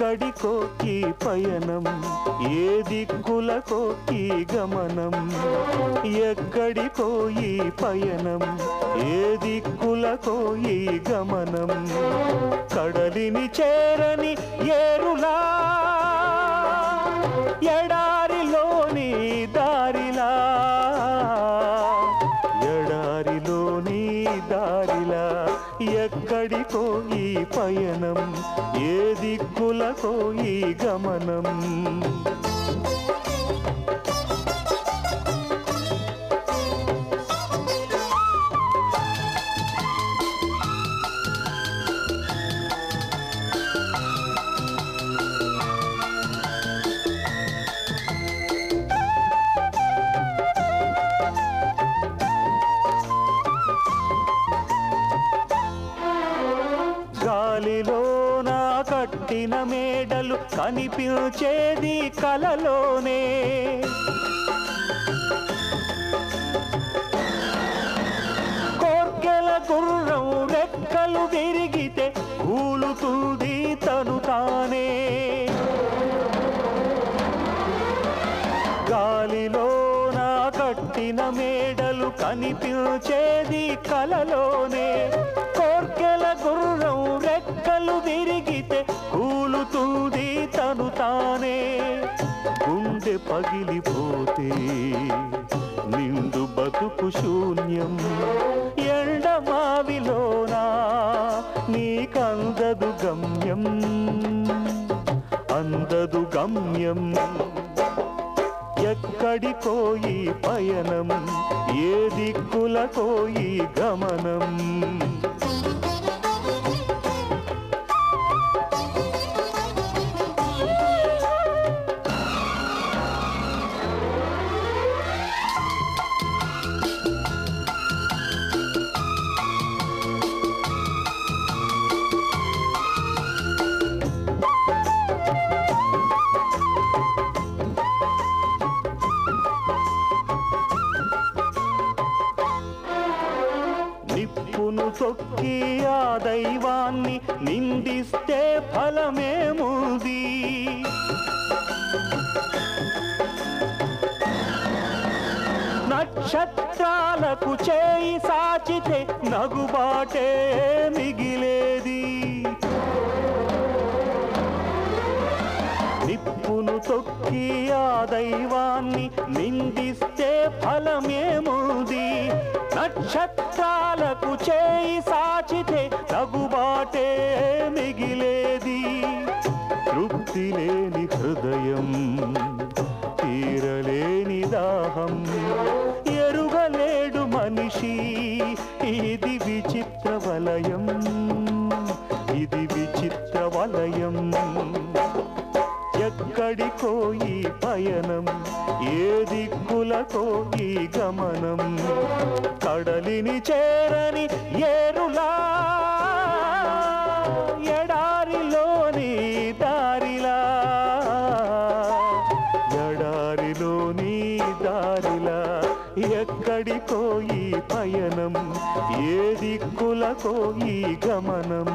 ఎక్కడికో ఈ పయనం, ఏ దిక్కులకో ఈ గమనం. ఎక్కడికో ఈ పయనం, ఏ దిక్కులకో ఈ గమనం. కడలిని చేరని ఏరులా, ఎడారిలోని దారిలా, ఎడారిలోని దారిలా. ఎక్కడికో ఈ పయనం, ఏ దిక్కులకో ఈ గమనం. గాలిలోన కట్టిన మేడలు కనిపించేది కలలోనే. కోర్కెల గుర్రం రెక్కలు విరిగితే కూలుతుంది తను తానే. గాలిలోన కట్టిన మేడలు కనిపించేది కలలోనే. కోర్కెల గుర్రం రెక్కలు విరిగితే కూలుతుంది తను తానే. గుండె పగిలిపోతే నిండు బతుకు శూన్యం. ఎండమావిలోనా నీకందదు గమ్యం, అందదు గమ్యం. ఎక్కడికో ఈ పయనం, ఏ దిక్కులకో ఈ గమనం. నిప్పును తొక్కి ఆ దైవాన్ని నిందిస్తే ఫలమేముంది. నక్షత్రాలకు చేయి సాచితే నగుబాటే మిగిలేది. నిప్పును తొక్కి ఆ దైవాన్ని నిందిస్తే ఫలమేముంది. నక్షత్రాలకు చేయి సాచితే నగుబాటే మిగిలేది. తృప్తి లేని హృదయం, తీరలేని దాహం. ఎరుగలేడు మనిషి ఇది విచిత్ర వలయం, ఇది విచిత్ర వలయం. ఎక్కడికో ఈ పయనం, ఏ దిక్కులకో ఈ గమనం. కడలిని చేరని ఏరులా, ఎడారిలోని దారిలా, ఎడారిలోని దారిలా. ఎక్కడికో ఈ పయనం, ఏ దిక్కులకో ఈ గమనం.